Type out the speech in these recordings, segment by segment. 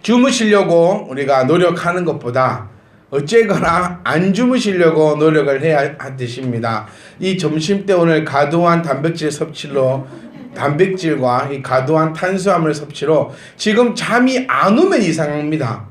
주무시려고 우리가 노력하는 것보다 어쨌거나 안 주무시려고 노력을 해야 하듯입니다. 이 점심때 오늘 과도한 단백질 섭취로 단백질과 이 과도한 탄수화물 섭취로 지금 잠이 안 오면 이상합니다.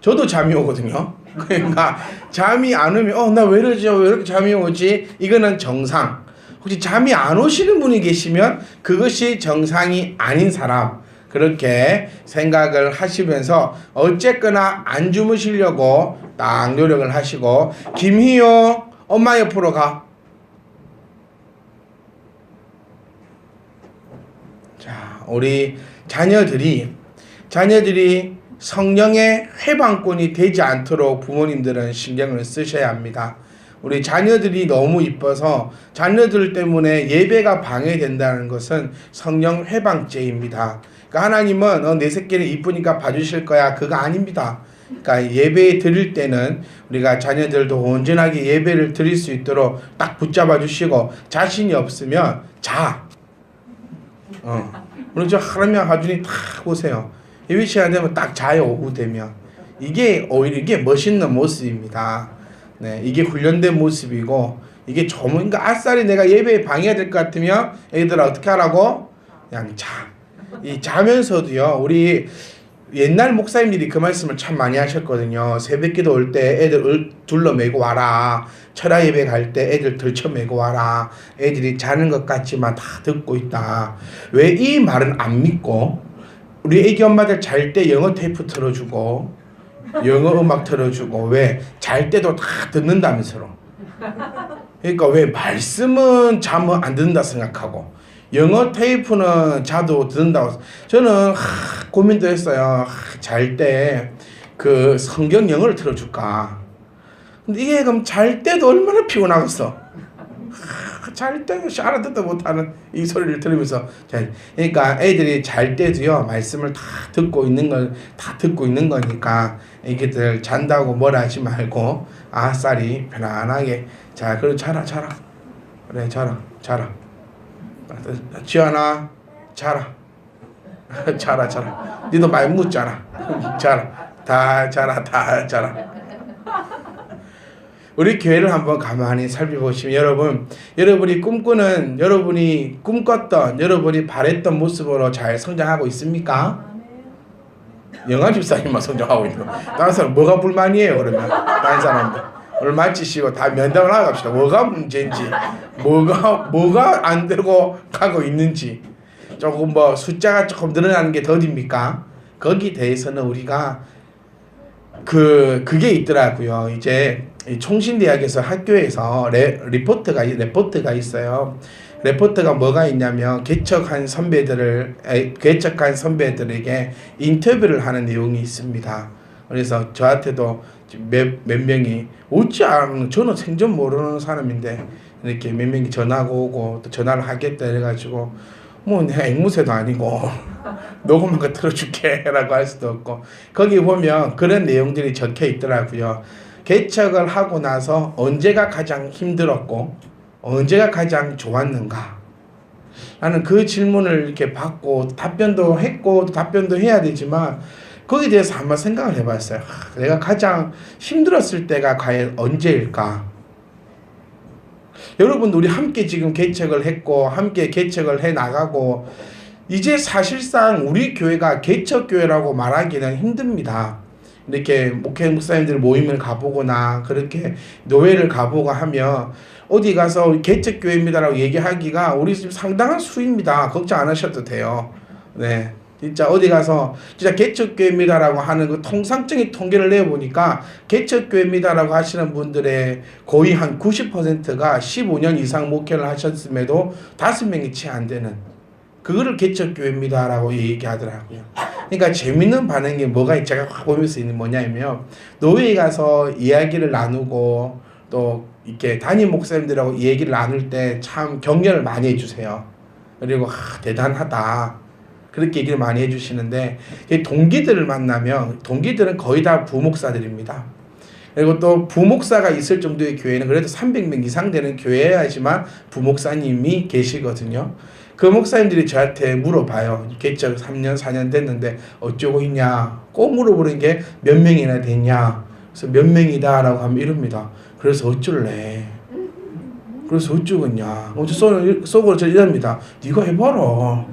저도 잠이 오거든요. 그러니까 잠이 안 오면 나 왜 이러지? 왜 이렇게 잠이 오지? 이거는 정상. 혹시 잠이 안 오시는 분이 계시면 그것이 정상이 아닌 사람, 그렇게 생각을 하시면서 어쨌거나 안 주무시려고 딱 노력을 하시고. 김희용, 엄마 옆으로 가. 자, 우리 자녀들이 성령의 회방꾼이 되지 않도록 부모님들은 신경을 쓰셔야 합니다. 우리 자녀들이 너무 이뻐서 자녀들 때문에 예배가 방해된다는 것은 성령 회방죄입니다. 그러니까 하나님은 내 새끼는 이쁘니까 봐주실 거야, 그거 아닙니다. 그러니까 예배 드릴 때는 우리가 자녀들도 온전하게 예배를 드릴 수 있도록 딱 붙잡아 주시고, 자신이 없으면 자. 우리 저 하나님 하준이 딱 보세요. 예배 시간 되면 딱 자요. 오후 되면. 이게 오히려 이게 멋있는 모습입니다. 네, 이게 훈련된 모습이고, 이게 그러니까 아싸리 내가 예배에 방해가 될 것 같으면 애들아 어떻게 하라고? 그냥 자. 이 자면서도요, 우리 옛날 목사님들이 그 말씀을 참 많이 하셨거든요. 새벽기도 올 때 애들 둘러매고 와라. 철야 예배 갈 때 애들 들쳐매고 와라. 애들이 자는 것 같지만 다 듣고 있다. 왜 이 말은 안 믿고 우리 애기 엄마들 잘 때 영어 테이프 틀어주고 영어 음악 틀어주고, 왜? 잘 때도 다 듣는다면서로. 그러니까 왜 말씀은 잠을 안 듣는다 생각하고 영어 테이프는 자도 듣는다고. 저는 고민도 했어요. 잘 때 그 성경 영어를 틀어줄까. 근데 이게 그럼 잘 때도 얼마나 피곤하겠어. 잘 때 알아듣도 못하는 이 소리를 들으면서. 그러니까 애들이 잘 때도요, 말씀을 다 듣고 있는 거니까 애기들 잔다고 뭐라 하지 말고 아싸리 편안하게. 자, 그럼 자라. 그래, 자라. 지연아, 자라. 니도 많이 묻잖아. 다 자라. 우리 교회를 한번 가만히 살펴보시면 여러분이 꿈꿨던, 여러분이 바랬던 모습으로 잘 성장하고 있습니까? 영아 집사님만 성장하고 있는 거. 다른 사람 뭐가 불만이에요? 그러면 다른 사람들 얼마 치시고 다 면담을 하고 갑시다. 뭐가 문제인지, 뭐가 안 되고 가고 있는지. 조금 숫자가 조금 늘어나는 게 더딥니까? 거기에 대해서는 우리가 그게 있더라고요. 이제 총신대학에서 학교에서 리포트가 있어요. 레포트가 뭐가 있냐면 개척한 선배들에게 인터뷰를 하는 내용이 있습니다. 그래서 저한테도 몇 명이 웃지 않은, 저는 생전 모르는 사람인데 이렇게 몇 명이 전화가 오고 또 전화를 하겠다 해가지고 내가 앵무새도 아니고 녹음한 거 틀어줄게 라고 할 수도 없고, 거기 보면 그런 내용들이 적혀 있더라고요. 개척을 하고 나서 언제가 가장 힘들었고 언제가 가장 좋았는가? 나는 그 질문을 이렇게 받고 답변도 했고 답변도 해야 되지만 거기에 대해서 한번 생각을 해봤어요. 내가 가장 힘들었을 때가 과연 언제일까? 여러분, 우리 함께 지금 개척을 했고 함께 개척을 해 나가고, 이제 사실상 우리 교회가 개척교회라고 말하기는 힘듭니다. 이렇게 목사님들 모임을 가보거나 그렇게 노회를 가보고 하면 어디 가서 개척교회입니다라고 얘기하기가 우리 지금 상당한 수입니다. 걱정 안 하셔도 돼요. 네, 진짜 어디 가서 진짜 개척교회입니다라고 하는 그 통상적인 통계를 내보니까 개척교회입니다라고 하시는 분들의 거의 한 90%가 15년 이상 목회를 하셨음에도 5명이 채 안 되는, 그거를 개척교회입니다라고 얘기하더라고요. 그러니까 재밌는 반응이 뭐가 제가 확 보면서 있는 뭐냐면, 노회에 가서 이야기를 나누고 또 이렇게 담임 목사님들하고 얘기를 나눌 때 참 격려를 많이 해주세요. 그리고 대단하다 그렇게 얘기를 많이 해주시는데, 동기들을 만나면 동기들은 거의 다 부목사들입니다. 그리고 또 부목사가 있을 정도의 교회는 그래도 300명 이상 되는 교회야지만 부목사님이 계시거든요. 그 목사님들이 저한테 물어봐요. 개척 3년 4년 됐는데 어쩌고 있냐, 꼭 물어보는 게 몇 명이나 됐냐. 그래서 몇 명이다 라고 하면 이럽니다. 그래서 어쩔래, 그래서 어쩌겠냐. 속으로 저 이럽니다. 네가 해봐라.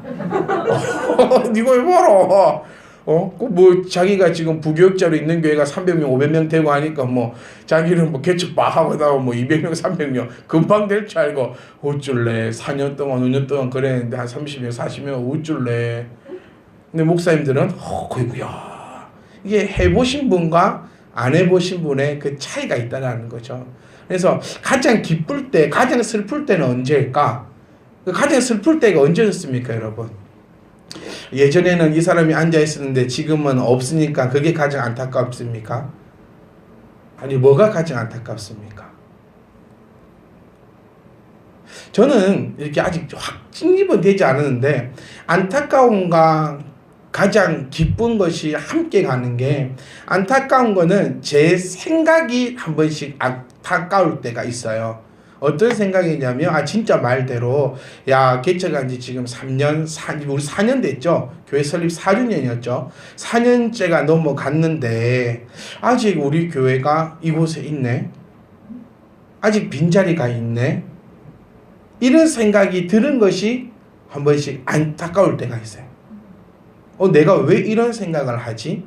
네가 해봐라. 뭐 자기가 지금 부교육자로 있는 교회가 300명 500명 되고 하니까 뭐 자기는 뭐 개척 막 하고 나고 뭐 200명 300명 금방 될 줄 알고 어쩔래. 4년 동안 5년 동안 그랬는데 한 30명 40명 어쩔래. 근데 목사님들은 어이구야, 이게 해보신 분과 안 해보신 분의 그 차이가 있다는 거죠. 그래서 가장 기쁠 때, 가장 슬플 때는 언제일까? 가장 슬플 때가 언제였습니까, 여러분? 예전에는 이 사람이 앉아 있었는데 지금은 없으니까 그게 가장 안타깝습니까? 아니, 뭐가 가장 안타깝습니까? 저는 이렇게 아직 확진입은 되지 않았는데 안타까움과 가장 기쁜 것이 함께 가는 게, 안타까운 거는 제 생각이 한 번씩 안타까울 때가 있어요. 어떤 생각이냐면, 진짜 말대로, 개척한 지 지금 3년, 우리 4년 됐죠? 교회 설립 4주년이었죠? 4년째가 넘어갔는데, 아직 우리 교회가 이곳에 있네? 아직 빈자리가 있네? 이런 생각이 드는 것이 한 번씩 안타까울 때가 있어요. 내가 왜 이런 생각을 하지?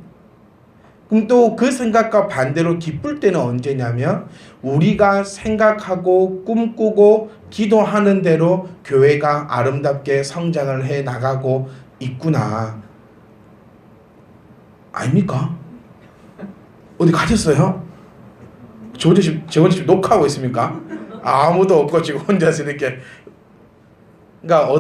그럼 또 그 생각과 반대로 기쁠 때는 언제냐면, 우리가 생각하고 꿈꾸고 기도하는 대로 교회가 아름답게 성장을 해 나가고 있구나. 아닙니까? 어디 가셨어요? 저 혼자 지금 녹화하고 있습니까? 아무도 없고 지금 혼자서 이렇게. 그러니까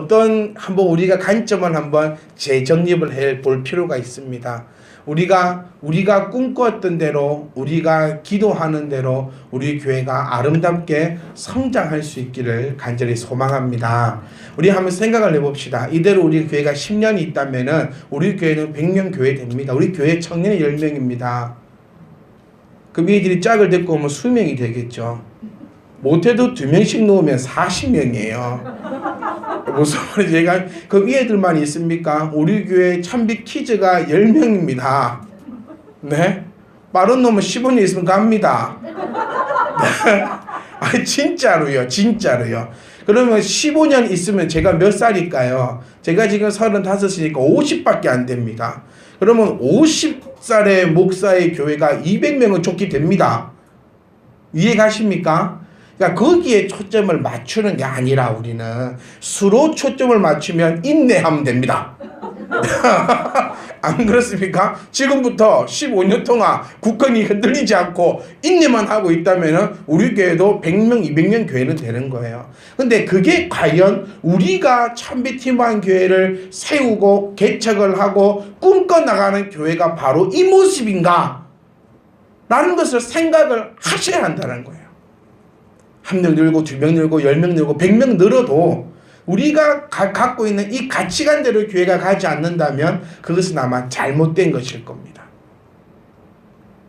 한번 우리가 관점을 한번 재정립을 해 볼 필요가 있습니다. 우리가 꿈꿨던 대로, 우리가 기도하는 대로 우리 교회가 아름답게 성장할 수 있기를 간절히 소망합니다. 우리 한번 생각을 해봅시다. 이대로 우리 교회가 10년이 있다면은 우리 교회는 100명 교회 됩니다. 우리 교회 청년이 10명입니다. 그럼 이들이 짝을 데리고 오면 수명이 되겠죠. 못해도 2명씩 놓으면 40명이에요. 무슨 말인지 제가, 그럼 이 애들만 있습니까? 우리 교회 참빛 키즈가 10명입니다. 네? 빠른 놈은 15년 있으면 갑니다. 네? 진짜로요. 그러면 15년 있으면 제가 몇 살일까요? 제가 지금 35이니까 50밖에 안 됩니다. 그러면 50살의 목사의 교회가 200명은 좋게 됩니다. 이해 가십니까? 그러니까 거기에 초점을 맞추는 게 아니라 우리는 수로 초점을 맞추면 인내하면 됩니다. 안 그렇습니까? 지금부터 15년 동안 국권이 흔들리지 않고 인내만 하고 있다면 우리 교회도 100명, 200명 교회는 되는 거예요. 근데 그게 과연 우리가 참빛희망 교회를 세우고 개척을 하고 꿈꿔나가는 교회가 바로 이 모습인가? 라는 것을 생각을 하셔야 한다는 거예요. 1명 늘고 2명 늘고 10명 늘고 100명 늘어도 우리가 갖고 있는 이 가치관대로 교회가 가지 않는다면 그것은 아마 잘못된 것일 겁니다.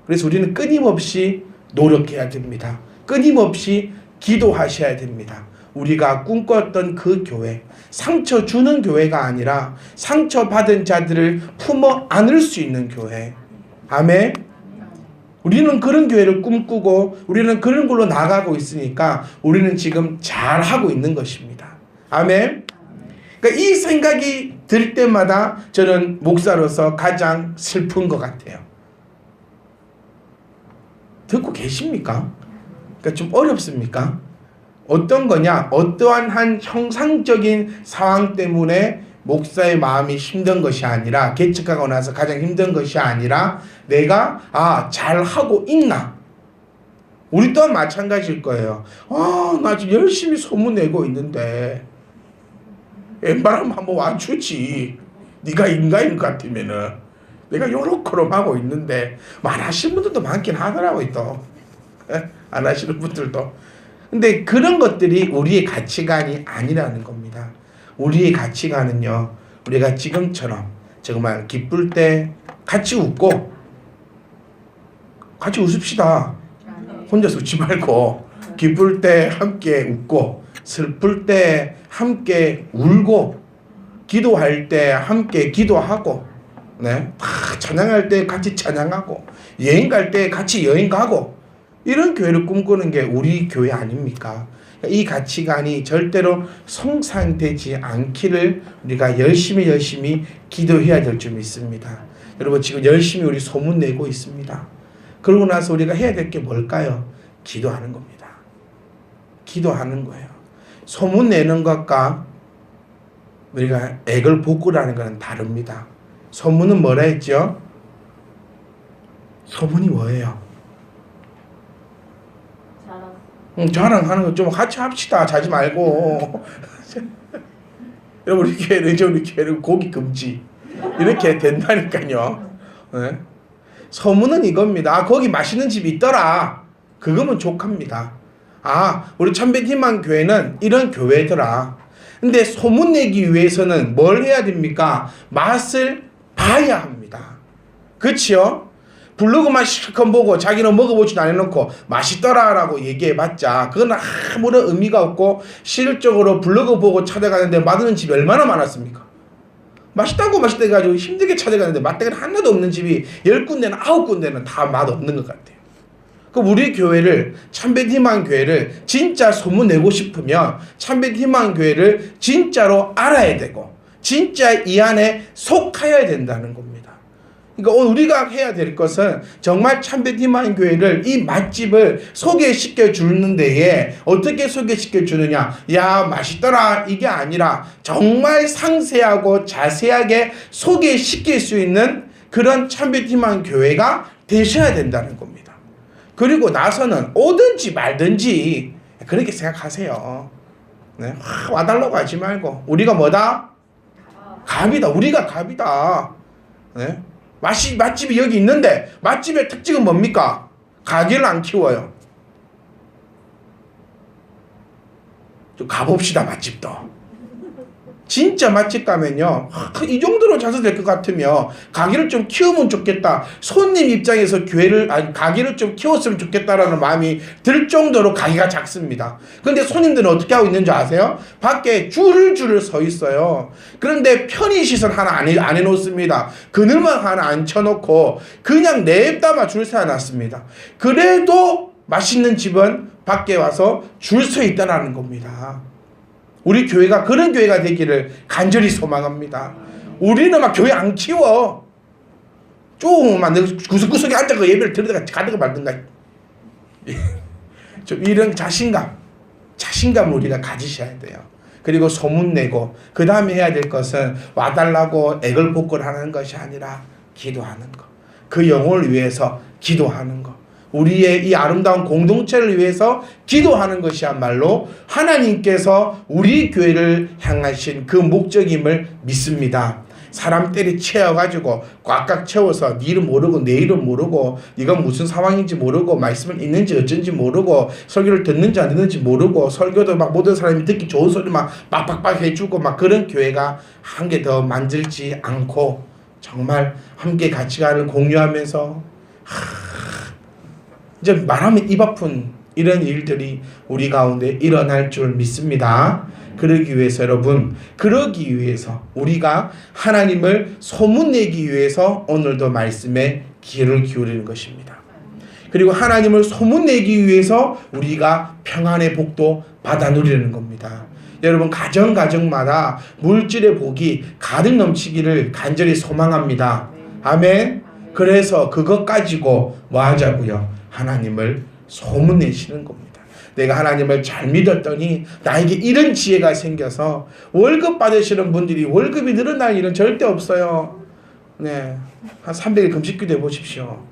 그래서 우리는 끊임없이 노력해야 됩니다. 끊임없이 기도하셔야 됩니다. 우리가 꿈꿨던 그 교회, 상처 주는 교회가 아니라 상처받은 자들을 품어 안을 수 있는 교회. 아멘. 우리는 그런 교회를 꿈꾸고 우리는 그런 걸로 나가고 있으니까 우리는 지금 잘하고 있는 것입니다. 아멘. 그러니까 이 생각이 들 때마다 저는 목사로서 가장 슬픈 것 같아요. 듣고 계십니까? 그러니까 좀 어렵습니까? 어떤 거냐? 어떠한 한 형상적인 상황 때문에 목사의 마음이 힘든 것이 아니라, 개척하고 나서 가장 힘든 것이 아니라 내가 잘하고 있나? 우리 또한 마찬가지일 거예요. 나 지금 열심히 소문 내고 있는데 웬만하면 한번 와주지. 네가 인간인 것 같으면은 내가 요렇게럼 하고 있는데, 안 하시는 분들도 많긴 하더라고요. 또 안 하시는 분들도. 근데 그런 것들이 우리의 가치관이 아니라는 겁니다. 우리의 가치관은요, 우리가 지금처럼 정말 기쁠 때 같이 웃고, 같이 웃읍시다. 혼자서 웃지 말고 기쁠 때 함께 웃고 슬플 때 함께 울고 기도할 때 함께 기도하고 네? 찬양할 때 같이 찬양하고 여행 갈 때 같이 여행 가고 이런 교회를 꿈꾸는 게 우리 교회 아닙니까? 이 가치관이 절대로 손상되지 않기를 우리가 열심히 기도해야 될 줄 믿습니다. 여러분 지금 열심히 우리 소문 내고 있습니다. 그러고 나서 우리가 해야 될 게 뭘까요? 기도하는 겁니다. 기도하는 거예요. 소문 내는 것과 우리가 액을 복구라는 것은 다릅니다. 소문은 뭐라 했죠? 소문이 뭐예요? 자랑하는 거 좀 같이 합시다. 자지 말고. 여러분 우리 교회는 고기 금지 이렇게 된다니까요. 네? 소문은 이겁니다. 거기 맛있는 집이 있더라. 그거면 족합니다. 우리 참배희망 교회는 이런 교회더라. 근데 소문 내기 위해서는 뭘 해야 됩니까? 맛을 봐야 합니다. 그치요? 블로그만 실컷 보고 자기는 먹어보지도 않아놓고 맛있더라라고 얘기해봤자 그건 아무런 의미가 없고 실질적으로 블로그 보고 찾아가는데 맛없는 집이 얼마나 많았습니까? 맛있다고 해가지고 힘들게 찾아가는데 맛대가 하나도 없는 집이 10군데는 9군데는 다 맛없는 것 같아요. 그럼 우리 교회를 참배희망 교회를 진짜 소문내고 싶으면 참배희망 교회를 진짜로 알아야 되고 진짜 이 안에 속하여야 된다는 겁니다. 그러니까 오늘 우리가 해야 될 것은 정말 참배희망 교회를 이 맛집을 소개시켜 주는 데에 어떻게 소개시켜 주느냐, 야 맛있더라 이게 아니라 정말 상세하고 자세하게 소개시킬 수 있는 그런 참배희망 교회가 되셔야 된다는 겁니다. 그리고 나서는 오든지 말든지 그렇게 생각하세요. 네? 와달라고 하지 말고 우리가 뭐다? 갑이다. 우리가 갑이다. 네? 맛집이 여기 있는데 맛집의 특징은 뭡니까? 가게를 안 키워요. 좀 가봅시다. 맛집도. 진짜 맛집 가면요 이 정도로 잘 될 것 같으면 가게를 좀 키우면 좋겠다. 손님 입장에서 가게를 좀 키웠으면 좋겠다라는 마음이 들 정도로 가게가 작습니다. 그런데 손님들은 어떻게 하고 있는지 아세요? 밖에 줄을 서 있어요. 그런데 편의시설 하나 안 해놓습니다. 그늘만 하나 안 쳐놓고 그냥 냅다만 줄 세워놨습니다. 그래도 맛있는 집은 밖에 와서 줄 서 있다는 겁니다. 우리 교회가 그런 교회가 되기를 간절히 소망합니다. 우리는 막 교회 안 키워. 조금만 구석구석에 앉아서 예배를 들으다가 가다가 말든가. 좀 이런 자신감을 우리가 가지셔야 돼요. 그리고 소문내고 그 다음에 해야 될 것은 와달라고 액을 복구하는 것이 아니라 기도하는 것. 그 영혼을 위해서 기도하는 것. 우리의 이 아름다운 공동체를 위해서 기도하는 것이야말로 하나님께서 우리 교회를 향하신 그 목적임을 믿습니다. 사람 때리 채워가지고 꽉꽉 채워서 네 이름 모르고 내 이름 모르고 네가 무슨 상황인지 모르고 말씀을 읽는지 어쩐지 모르고 설교를 듣는지 안 듣는지 모르고 설교도 막 모든 사람이 듣기 좋은 소리 막 빡빡빡 해주고 막 그런 교회가 한 개 더 만들지 않고 정말 함께 가치관을 공유하면서 이제 말하면 입 아픈 이런 일들이 우리 가운데 일어날 줄 믿습니다. 그러기 위해서 여러분, 그러기 위해서 우리가 하나님을 소문내기 위해서 오늘도 말씀에 귀를 기울이는 것입니다. 그리고 하나님을 소문내기 위해서 우리가 평안의 복도 받아 누리는 겁니다. 여러분 가정마다 물질의 복이 가득 넘치기를 간절히 소망합니다. 아멘. 그래서 그것 가지고 뭐 하자고요? 하나님을 소문내시는 겁니다. 내가 하나님을 잘 믿었더니 나에게 이런 지혜가 생겨서 월급 받으시는 분들이 월급이 늘어날 일은 절대 없어요. 네, 한 300일 금식기도 해보십시오.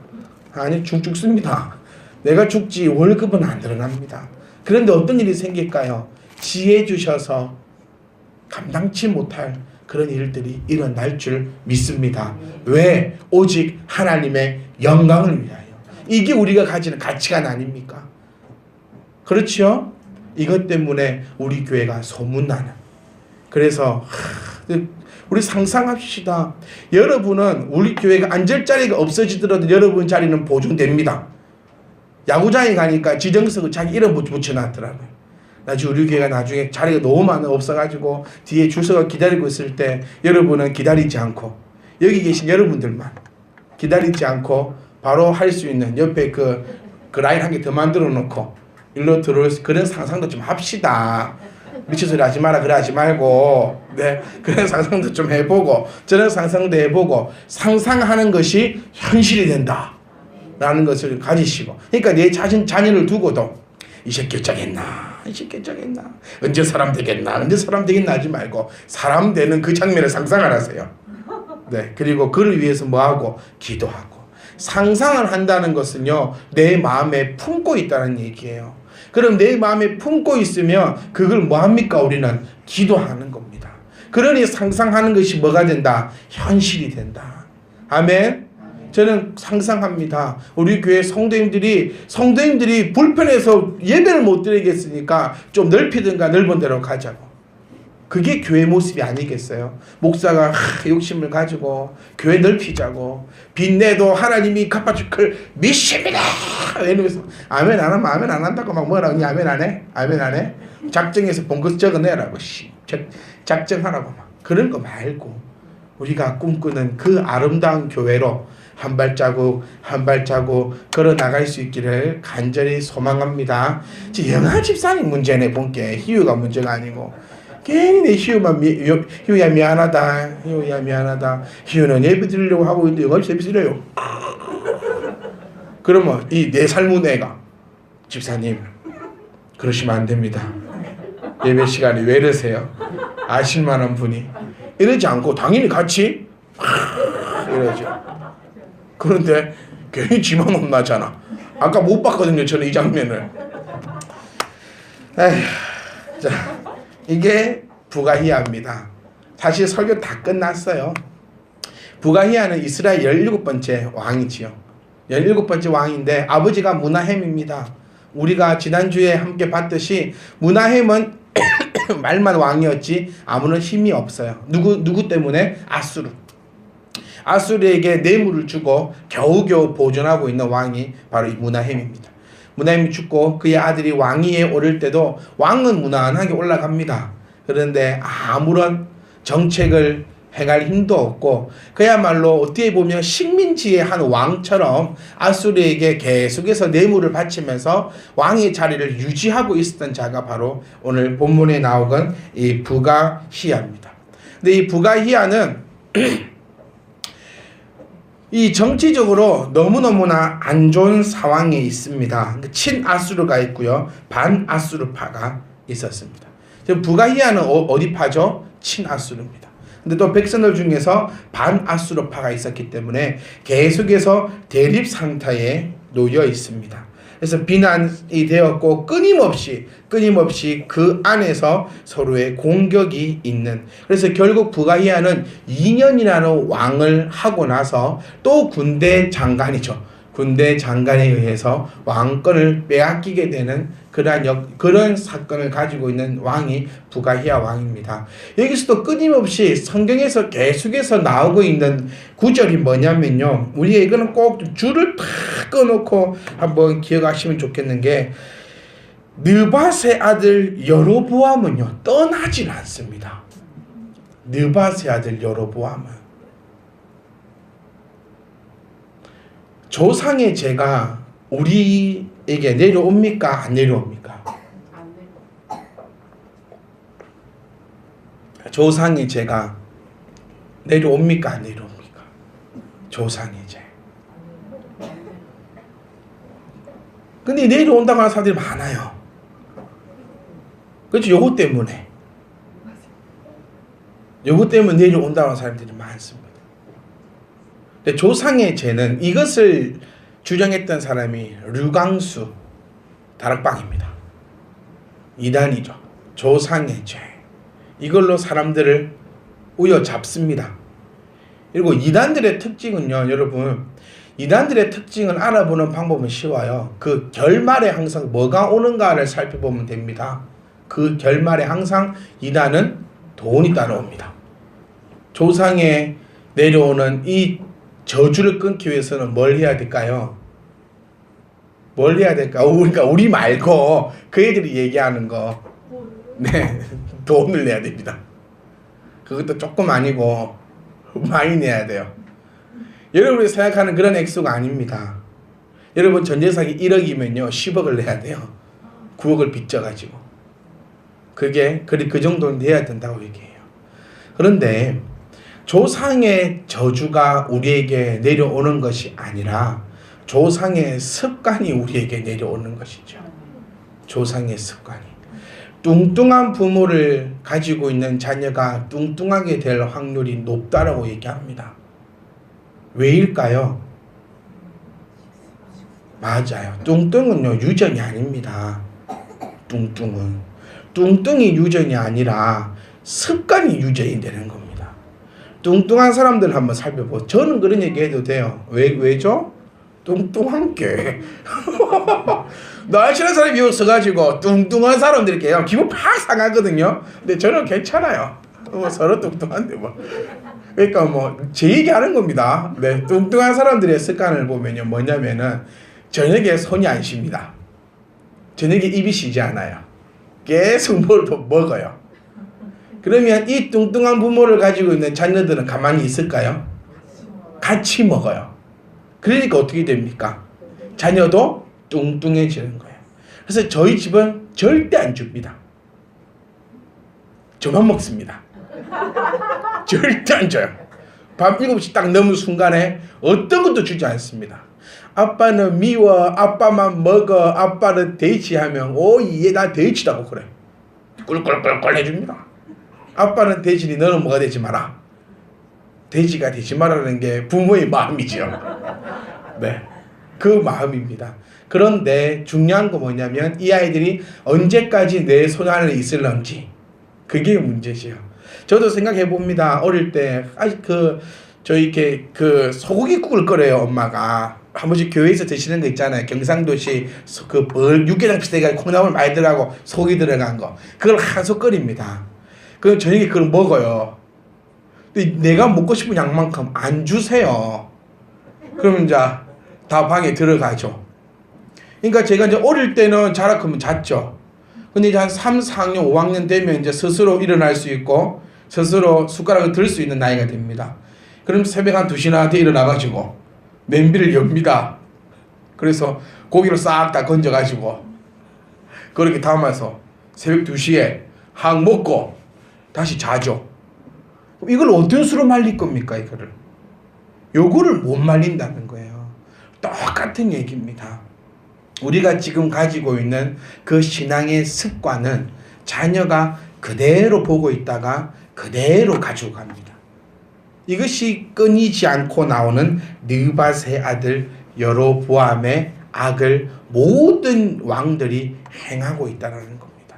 아니 죽습니다. 내가 죽지 월급은 안 늘어납니다. 그런데 어떤 일이 생길까요? 지혜 주셔서 감당치 못할 그런 일들이 일어날 줄 믿습니다. 왜? 오직 하나님의 영광을 위하여. 이게 우리가 가지는 가치관 아닙니까? 그렇죠? 이것 때문에 우리 교회가 소문나는. 그래서 우리 상상합시다. 여러분은 우리 교회가 앉을 자리가 없어지더라도 여러분 자리는 보존됩니다. 야구장에 가니까 지정석을 자기 이름 붙여놨더라고요. 나중에 우리 교회가 나중에 자리가 너무 많아 없어가지고 뒤에 줄 서가 기다리고 있을 때 여러분은 기다리지 않고 여기 계신 여러분들만 기다리지 않고 바로 할 수 있는 옆에 그 라인 한 개 더 만들어 놓고 일로 들어올 수 그런 상상도 좀 합시다. 미친 소리 하지 마라 그래 하지 말고 네 그런 상상도 좀 해보고 저런 상상도 해보고 상상하는 것이 현실이 된다 라는 것을 가지시고 그러니까 내 자녀를 두고도 이 새끼 어쩌겠나 이 새끼 어쩌겠나 언제 사람 되겠나 언제 사람 되겠나 하지 말고 사람 되는 그 장면을 상상을 하세요. 네 그리고 그를 위해서 뭐하고 기도하고 상상을 한다는 것은요 내 마음에 품고 있다는 얘기예요. 그럼 내 마음에 품고 있으면 그걸 뭐합니까? 우리는 기도하는 겁니다. 그러니 상상하는 것이 뭐가 된다? 현실이 된다. 아멘. 저는 상상합니다. 우리 교회 성도님들이 불편해서 예배를 못 드리겠으니까 좀 넓히든가 넓은 데로 가자고. 그게 교회 모습이 아니겠어요? 목사가 욕심을 가지고 교회 넓히자고 빚내도 하나님이 갚아줄 걸 믿습니다. 이러면서 아멘 안 하면 아멘 안 한다고 막 뭐라 그러니 아멘 안 해? 아멘 안 해? 작정해서 본 것 적어내라고 작정하라고 막 그런 거 말고 우리가 꿈꾸는 그 아름다운 교회로 한 발자국 한 발자국 걸어 나갈 수 있기를 간절히 소망합니다. 영아 집사님 문제네 본게 희유가 문제가 아니고 괜히 내 희우야 미안하다. 희우야 미안하다. 희우는 예배 드리려고 하고 있는데 영아 집사 예배 드려요. 그러면 이 내 삶은 애가 집사님 그러시면 안 됩니다. 예배 시간에 왜 이러세요? 아실만한 분이 이러지 않고 당연히 같이 이러죠. 그런데 괜히 지만 혼나잖아. 아까 못 봤거든요. 저는 이 장면을. 에휴, 자, 이게 부가히야입니다. 사실 설교 다 끝났어요. 부가히야는 이스라엘 17번째 왕이지요. 17번째 왕인데 아버지가 므나헴입니다. 우리가 지난주에 함께 봤듯이 므나헴은 말만 왕이었지 아무런 힘이 없어요. 누구 때문에? 아수르에게 뇌물을 주고 겨우겨우 보존하고 있는 왕이 바로 이 므나헴입니다. 므나헴이 죽고 그의 아들이 왕위에 오를 때도 왕은 무난하게 올라갑니다. 그런데 아무런 정책을 행할 힘도 없고 그야말로 어떻게 보면 식민지의 한 왕처럼 아수르에게 계속해서 뇌물을 바치면서 왕의 자리를 유지하고 있었던 자가 바로 오늘 본문에 나오건 이 부가히야입니다. 근데 이 부가히야는 이 정치적으로 너무너무나 안 좋은 상황에 있습니다. 친아수르가 있고요. 반아수르파가 있었습니다. 부가히야는 어디 파죠? 친아수르입니다. 근데 또 백성들 중에서 반아수르파가 있었기 때문에 계속해서 대립 상태에 놓여 있습니다. 그래서 비난이 되었고 끊임없이 그 안에서 서로의 공격이 있는 그래서 결국 부가히야는 2년이라는 왕을 하고 나서 또 군대 장관에 의해서 왕권을 빼앗기게 되는 그런 사건을 가지고 있는 왕이 부가히야 왕입니다. 여기서도 끊임없이 성경에서 계속해서 나오고 있는 구절이 뭐냐면요. 우리가 이거는 꼭 줄을 탁 꺼놓고 한번 기억하시면 좋겠는 게 느밧의 아들 여로보암은요. 떠나질 않습니다. 느밧의 아들 여로보암은 조상의 죄가 우리에게 내려옵니까? 안 내려옵니까? 조상의 죄가 내려옵니까? 안 내려옵니까? 조상의 죄. 근데 내려온다고 하는 사람들이 많아요. 그렇죠? 요거 때문에 내려온다고 하는 사람들이 많습니다. 근데 조상의 죄는 이것을 주장했던 사람이 류광수 다락방입니다. 이단이죠. 조상의 죄. 이걸로 사람들을 우여잡습니다. 그리고 이단들의 특징은요, 여러분, 이단들의 특징을 알아보는 방법은 쉬워요. 그 결말에 항상 뭐가 오는가를 살펴보면 됩니다. 그 결말에 항상 이단은 돈이 따라옵니다. 조상에 내려오는 이 저주를 끊기 위해서는 뭘 해야 될까요? 뭘 해야 될까? 그러니까 우리 말고 그 애들이 얘기하는 거. 네, 돈을 내야 됩니다. 그것도 조금 아니고 많이 내야 돼요. 여러분이 생각하는 그런 액수가 아닙니다. 여러분 전재산이 1억이면요 10억을 내야 돼요. 9억을 빚져가지고. 그게 그 정도는 돼야 된다고 얘기해요. 그런데 조상의 저주가 우리에게 내려오는 것이 아니라 조상의 습관이 우리에게 내려오는 것이죠. 조상의 습관이. 뚱뚱한 부모를 가지고 있는 자녀가 뚱뚱하게 될 확률이 높다라고 얘기합니다. 왜일까요? 맞아요. 뚱뚱은요 유전이 아닙니다. 뚱뚱이 유전이 아니라 습관이 유전이 되는 겁니다. 뚱뚱한 사람들 한번 살펴보세요. 저는 그런 얘기 해도 돼요. 왜죠? 뚱뚱한 게 날씬한 사람이 있어가지고 뚱뚱한 사람들이 그냥 기분 팍 상하거든요. 근데 저는 괜찮아요. 서로 뚱뚱한데 뭐. 그러니까 뭐 제 얘기하는 겁니다. 네, 뚱뚱한 사람들의 습관을 보면요 뭐냐면은 저녁에 손이 안 쉽니다. 저녁에 입이 쉬지 않아요. 계속 뭘 더 먹어요. 그러면 이 뚱뚱한 부모를 가지고 있는 자녀들은 가만히 있을까요? 같이 먹어요. 그러니까 어떻게 됩니까? 자녀도 뚱뚱해지는 거예요. 그래서 저희 집은 절대 안 줍니다. 저만 먹습니다. 절대 안 줘요. 밤 7시 딱 넘은 순간에 어떤 것도 주지 않습니다. 아빠는 미워, 아빠만 먹어, 아빠는 돼지하면 얘 나 돼지라고 그래. 꿀꿀꿀꿀 해줍니다. 아빠는 돼지니 너는 뭐가 되지 마라. 돼지가 되지 마라는 게 부모의 마음이죠. 네, 그 마음입니다. 그런데 중요한 거 뭐냐면 이 아이들이 언제까지 내 손 안에 있을런지 그게 문제지요. 저도 생각해 봅니다. 어릴 때 저희 이렇게 소고기국을 끓여요. 엄마가 한 번씩 교회에서 드시는 거 있잖아요. 경상도시 육개장 비슷하게 콩나물 많이 들어가고 소고기 들어간 거 그걸 한솥 끓입니다. 그 저녁에 그걸 먹어요. 근데 내가 먹고 싶은 양만큼 안 주세요. 그러면 이제 다 방에 들어가죠. 그러니까 제가 이제 어릴 때는 자라크면 잤죠. 근데 이제 한 3, 4학년, 5학년 되면 이제 스스로 일어날 수 있고 스스로 숟가락을 들 수 있는 나이가 됩니다. 그럼 새벽 한 2시나 돼 일어나가지고 냄비를 엽니다. 그래서 고기를 싹 다 건져가지고 그렇게 담아서 새벽 2시에 항 먹고 다시 자죠. 이걸 어떤 수로 말릴 겁니까? 요거를 못 말린다는 거예요. 똑같은 얘기입니다. 우리가 지금 가지고 있는 그 신앙의 습관은 자녀가 그대로 보고 있다가 그대로 가지고 갑니다. 이것이 끊이지 않고 나오는 느밧의 아들 여로보암의 악을 모든 왕들이 행하고 있다는 겁니다.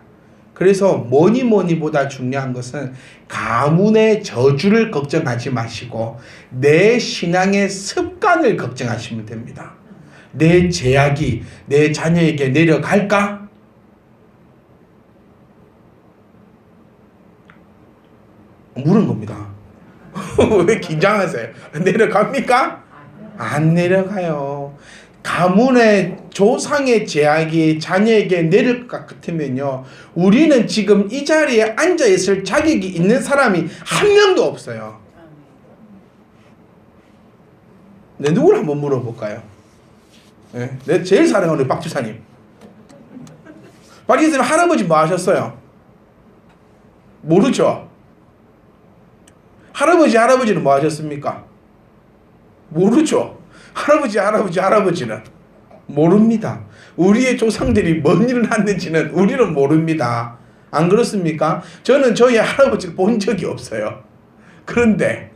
그래서 뭐니보다 중요한 것은 가문의 저주를 걱정하지 마시고 내 신앙의 습관을 걱정하시면 됩니다. 내 제약이 내 자녀에게 내려갈까? 물은 겁니다. 왜 긴장하세요? 내려갑니까? 안 내려가요. 가문의 조상의 제약이 자녀에게 내릴 것 같으면요, 우리는 지금 이 자리에 앉아있을 자격이 있는 사람이 한 명도 없어요. 네, 누구를 한번 물어볼까요? 네, 내 제일 사랑하는 우리 박주사님. 박주사님 할아버지 뭐 하셨어요? 모르죠? 할아버지는 뭐 하셨습니까? 모르죠? 할아버지는 모릅니다. 우리의 조상들이 뭔 일을 했는지는 우리는 모릅니다. 안 그렇습니까? 저는 저희 할아버지를 본 적이 없어요. 그런데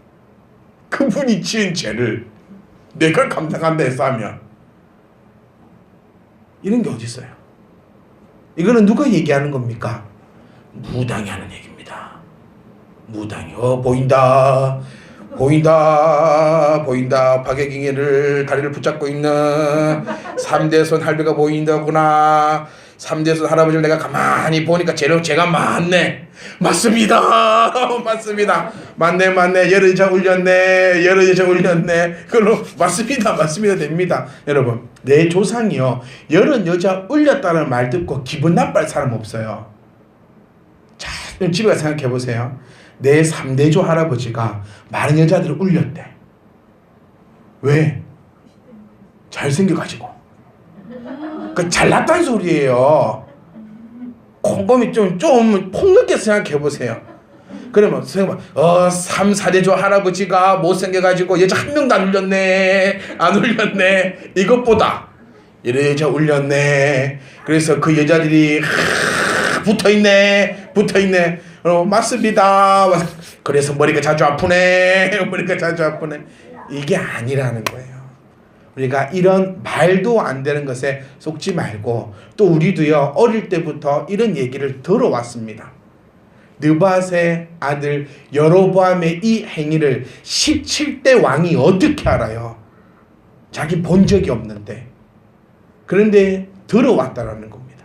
그분이 지은 죄를 내가 감당한다 해서 하면 이런 게 어디 있어요? 이거는 누가 얘기하는 겁니까? 무당이 하는 얘기입니다. 무당이 보인다. 박예경이를 다리를 붙잡고 있는 3대손 할배가 보인다구나. 삼대손 할아버지를 내가 가만히 보니까 제가 많네. 맞습니다. 맞습니다. 맞네. 여러 여자 울렸네. 그걸로 맞습니다. 됩니다. 여러분, 내 조상이요, 여러 여자 울렸다는 말 듣고 기분 나빠할 사람 없어요. 자, 집에 가서 생각해 보세요. 내 3대조 할아버지가 많은 여자들을 울렸대. 왜? 잘생겨가지고. 그 잘났다는 소리예요. 곰곰이 좀 폭넓게 생각해 보세요. 그러면 3, 4대조 할아버지가 못생겨가지고 여자 한 명도 안 울렸네. 이것보다 여러 여자 울렸네. 그래서 그 여자들이 붙어있네. 맞습니다. 그래서 머리가 자주 아프네. 이게 아니라는 거예요. 우리가 이런 말도 안 되는 것에 속지 말고, 또 우리도요, 어릴 때부터 이런 얘기를 들어왔습니다. 느밧의 아들 여로보암의 이 행위를 17대 왕이 어떻게 알아요? 자기 본 적이 없는데. 그런데 들어왔다라는 겁니다.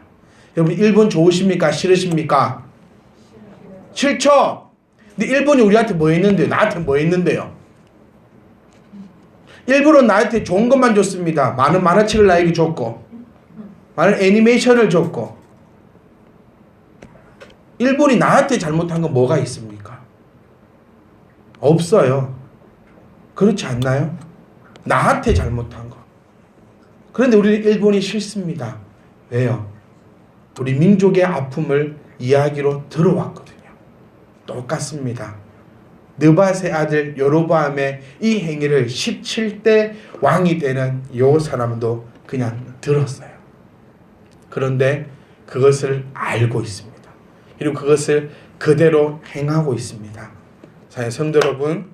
여러분, 일본 좋으십니까? 싫으십니까? 싫죠? 근데 일본이 우리한테 뭐 했는데요? 나한테 뭐 했는데요? 일본은 나한테 좋은 것만 줬습니다. 많은 만화책을 나에게 줬고, 많은 애니메이션을 줬고. 일본이 나한테 잘못한 건 뭐가 있습니까? 없어요. 그렇지 않나요? 나한테 잘못한 거. 그런데 우리 일본이 싫습니다. 왜요? 우리 민족의 아픔을 이야기로 들어왔거든요. 똑같습니다. 느밧의 아들 여로보암의 이 행위를 17대 왕이 되는 요 사람도 그냥 들었어요. 그런데 그것을 알고 있습니다. 그리고 그것을 그대로 행하고 있습니다. 자, 성도 여러분,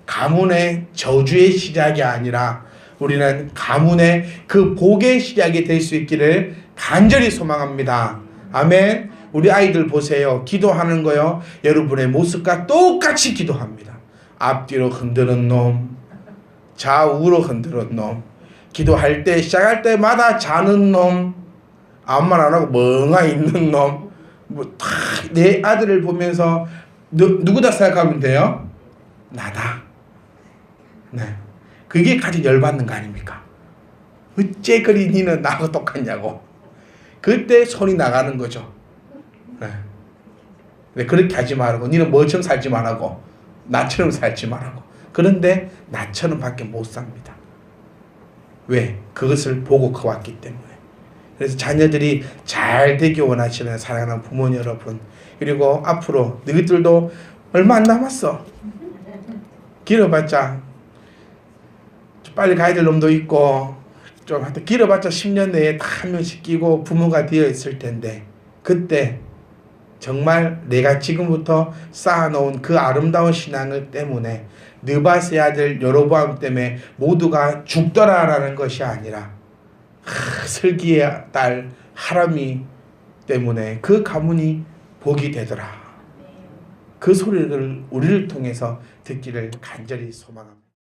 가문의 저주의 시작이 아니라 우리는 가문의 그 복의 시작이 될 수 있기를 간절히 소망합니다. 아멘. 우리 아이들 보세요. 기도하는 거요, 여러분의 모습과 똑같이 기도합니다. 앞뒤로 흔드는 놈, 좌우로 흔드는 놈, 기도할 때 시작할 때마다 자는 놈, 아무 말 안 하고 멍하니 있는 놈, 내 아들을 보면서 누구다 생각하면 돼요? 나다. 네, 그게 가장 열받는 거 아닙니까? 어째 그리 니는 나하고 똑같냐고. 그때 손이 나가는 거죠. 네. 그렇게 하지 말고, 니는 뭐처럼 살지 말라고, 나처럼 살지 말라고. 그런데 나처럼 밖에 못 삽니다. 왜? 그것을 보고 커왔기 때문에. 그래서 자녀들이 잘 되기 원하시는 사랑하는 부모님 여러분, 그리고 앞으로 너희들도 얼마 안 남았어. 길어봤자 빨리 가야 될 놈도 있고, 좀 하여튼 길어봤자 10년 내에 다 한 명씩 끼고 부모가 되어 있을 텐데, 그때 정말 내가 지금부터 쌓아놓은 그 아름다운 신앙을 때문에, 느밧의 아들 여로보암 때문에 모두가 죽더라라는 것이 아니라, 슬기의 딸 하람이 때문에 그 가문이 복이 되더라. 그 소리를 우리를 통해서 듣기를 간절히 소망합니다.